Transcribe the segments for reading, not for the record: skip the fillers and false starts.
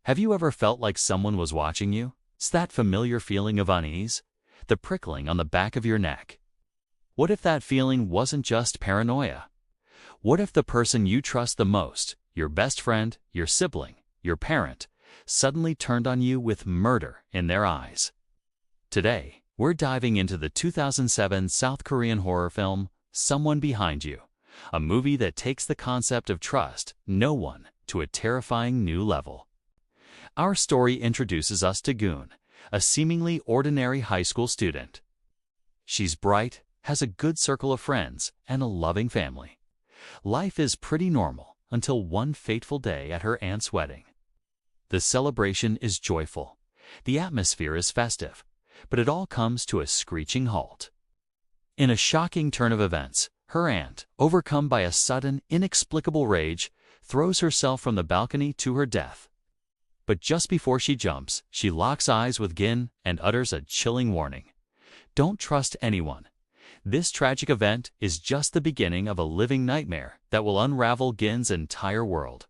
Have you ever felt like someone was watching you? It's that familiar feeling of unease, the prickling on the back of your neck. What if that feeling wasn't just paranoia? What if the person you trust the most, your best friend, your sibling, your parent, suddenly turned on you with murder in their eyes? Today, we're diving into the 2007 South Korean horror film, Someone Behind You, a movie that takes the concept of trust, no one, to a terrifying new level. Our story introduces us to Goon, a seemingly ordinary high school student. She's bright, has a good circle of friends, and a loving family. Life is pretty normal until one fateful day at her aunt's wedding. The celebration is joyful. The atmosphere is festive, but it all comes to a screeching halt. In a shocking turn of events, her aunt, overcome by a sudden, inexplicable rage, throws herself from the balcony to her death. But just before she jumps, she locks eyes with Gin and utters a chilling warning. Don't trust anyone. This tragic event is just the beginning of a living nightmare that will unravel Gin's entire world.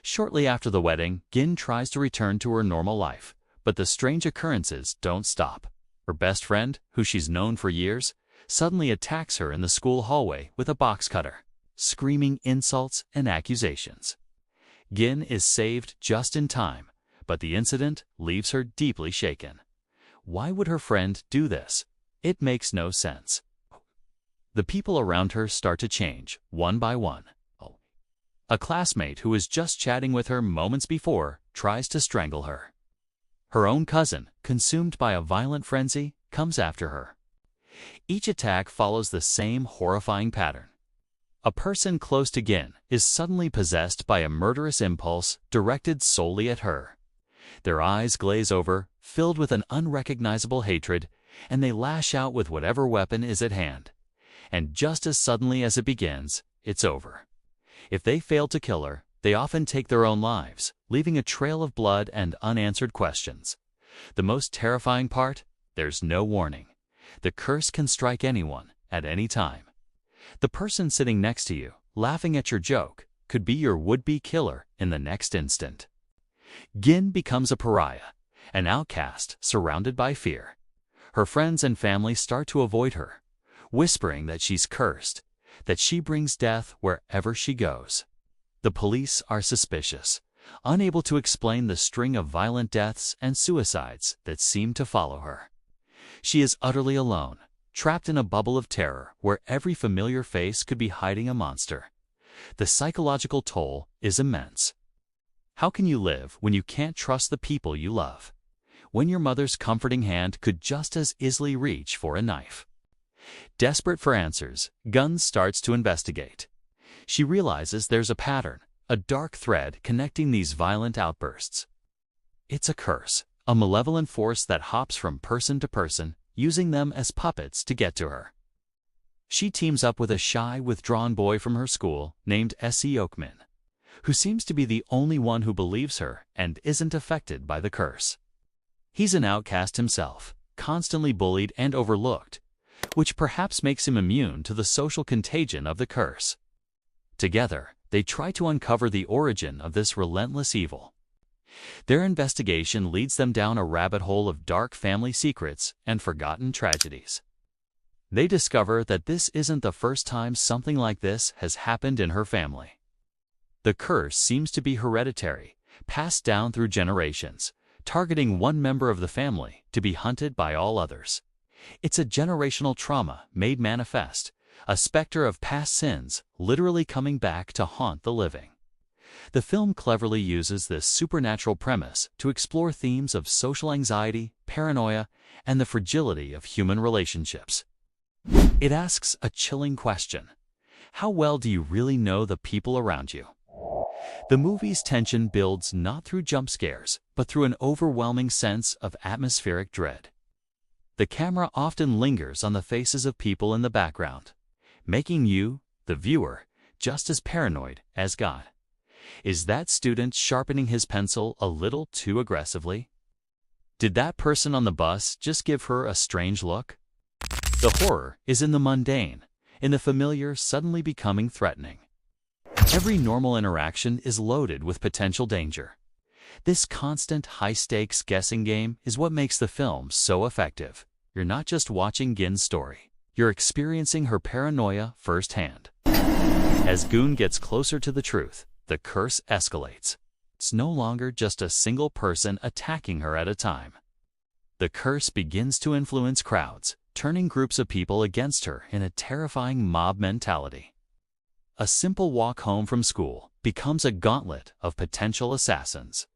Shortly after the wedding, Gin tries to return to her normal life, but the strange occurrences don't stop. Her best friend, who she's known for years, suddenly attacks her in the school hallway with a box cutter, screaming insults and accusations. Gin is saved just in time, but the incident leaves her deeply shaken. Why would her friend do this? It makes no sense. The people around her start to change, one by one. A classmate who was just chatting with her moments before tries to strangle her. Her own cousin, consumed by a violent frenzy, comes after her. Each attack follows the same horrifying pattern. A person close to Gin is suddenly possessed by a murderous impulse directed solely at her. Their eyes glaze over, filled with an unrecognizable hatred, and they lash out with whatever weapon is at hand. And just as suddenly as it begins, it's over. If they fail to kill her, they often take their own lives, leaving a trail of blood and unanswered questions. The most terrifying part? There's no warning. The curse can strike anyone, at any time. The person sitting next to you, laughing at your joke, could be your would-be killer in the next instant. Gin becomes a pariah, an outcast surrounded by fear. Her friends and family start to avoid her, whispering that she's cursed, that she brings death wherever she goes. The police are suspicious, unable to explain the string of violent deaths and suicides that seem to follow her. She is utterly alone, trapped in a bubble of terror where every familiar face could be hiding a monster. The psychological toll is immense. How can you live when you can't trust the people you love? When your mother's comforting hand could just as easily reach for a knife? Desperate for answers, Gun starts to investigate. She realizes there's a pattern, a dark thread connecting these violent outbursts. It's a curse, a malevolent force that hops from person to person, using them as puppets to get to her. She teams up with a shy, withdrawn boy from her school named S.E. Oakman, who seems to be the only one who believes her and isn't affected by the curse. He's an outcast himself, constantly bullied and overlooked, which perhaps makes him immune to the social contagion of the curse. Together, they try to uncover the origin of this relentless evil. Their investigation leads them down a rabbit hole of dark family secrets and forgotten tragedies. They discover that this isn't the first time something like this has happened in her family. The curse seems to be hereditary, passed down through generations, targeting one member of the family to be hunted by all others. It's a generational trauma made manifest, a specter of past sins literally coming back to haunt the living. The film cleverly uses this supernatural premise to explore themes of social anxiety, paranoia, and the fragility of human relationships. It asks a chilling question. How well do you really know the people around you? The movie's tension builds not through jump scares, but through an overwhelming sense of atmospheric dread. The camera often lingers on the faces of people in the background, making you, the viewer, just as paranoid as God. Is that student sharpening his pencil a little too aggressively? Did that person on the bus just give her a strange look? The horror is in the mundane, in the familiar suddenly becoming threatening. Every normal interaction is loaded with potential danger. This constant high-stakes guessing game is what makes the film so effective. You're not just watching Gin's story, you're experiencing her paranoia firsthand. As Gun gets closer to the truth, the curse escalates. It's no longer just a single person attacking her at a time. The curse begins to influence crowds, turning groups of people against her in a terrifying mob mentality. A simple walk home from school becomes a gauntlet of potential assassins.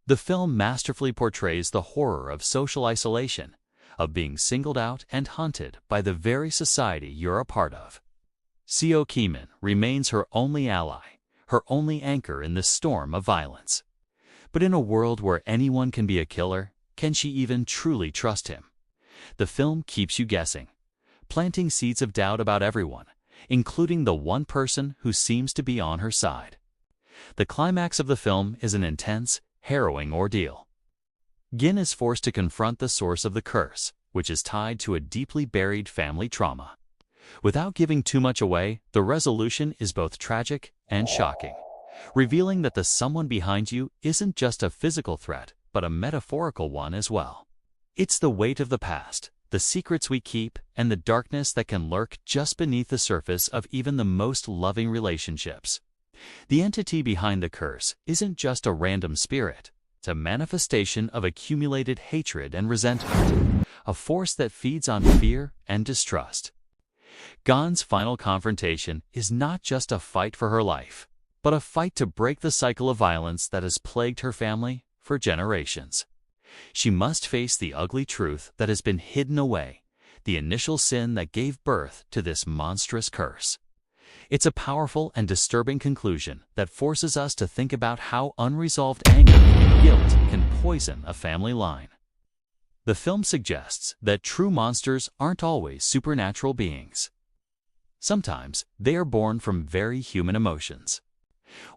The film masterfully portrays the horror of social isolation, of being singled out and hunted by the very society you're a part of. Seo Ki-min remains her only ally, her only anchor in this storm of violence. But in a world where anyone can be a killer, can she even truly trust him? The film keeps you guessing, planting seeds of doubt about everyone, including the one person who seems to be on her side. The climax of the film is an intense, harrowing ordeal. Gin is forced to confront the source of the curse, which is tied to a deeply buried family trauma. Without giving too much away, the resolution is both tragic and shocking, revealing that the someone behind you isn't just a physical threat, but a metaphorical one as well. It's the weight of the past, the secrets we keep, and the darkness that can lurk just beneath the surface of even the most loving relationships. The entity behind the curse isn't just a random spirit. It's a manifestation of accumulated hatred and resentment, a force that feeds on fear and distrust. Gon's final confrontation is not just a fight for her life, but a fight to break the cycle of violence that has plagued her family for generations. She must face the ugly truth that has been hidden away, the initial sin that gave birth to this monstrous curse. It's a powerful and disturbing conclusion that forces us to think about how unresolved anger and guilt can poison a family line. The film suggests that true monsters aren't always supernatural beings. Sometimes they are born from very human emotions.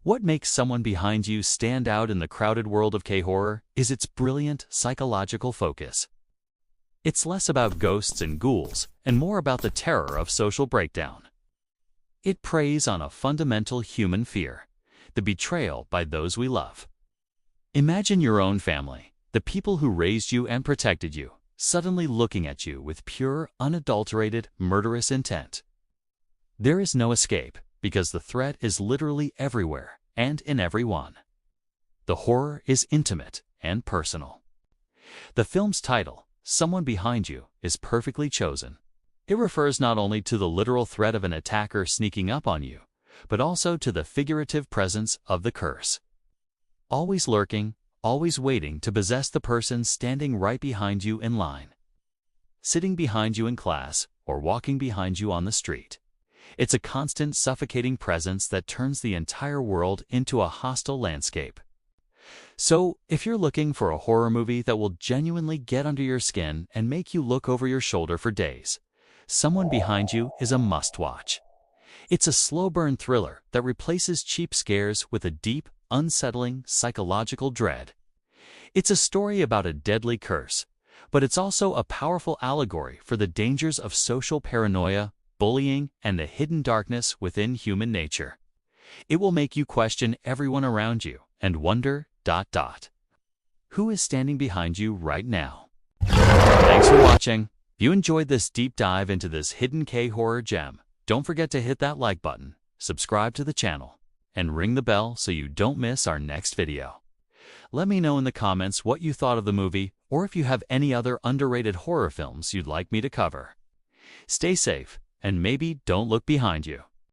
What makes someone behind you stand out in the crowded world of K-horror is its brilliant psychological focus. It's less about ghosts and ghouls and more about the terror of social breakdown. It preys on a fundamental human fear, the betrayal by those we love. Imagine your own family, the people who raised you and protected you, suddenly looking at you with pure, unadulterated, murderous intent. There is no escape, because the threat is literally everywhere and in everyone. The horror is intimate and personal. The film's title, Someone Behind You, is perfectly chosen. It refers not only to the literal threat of an attacker sneaking up on you, but also to the figurative presence of the curse. Always lurking, always waiting to possess the person standing right behind you in line, sitting behind you in class, or walking behind you on the street. It's a constant, suffocating presence that turns the entire world into a hostile landscape. So, if you're looking for a horror movie that will genuinely get under your skin and make you look over your shoulder for days, Someone Behind You is a must-watch. It's a slow-burn thriller that replaces cheap scares with a deep, unsettling psychological dread. It's a story about a deadly curse, but it's also a powerful allegory for the dangers of social paranoia, bullying, and the hidden darkness within human nature. It will make you question everyone around you and wonder, who is standing behind you right now? Thanks for watching. If you enjoyed this deep dive into this hidden K-horror gem, don't forget to hit that like button, subscribe to the channel, and ring the bell so you don't miss our next video. Let me know in the comments what you thought of the movie, or if you have any other underrated horror films you'd like me to cover. Stay safe, and maybe don't look behind you.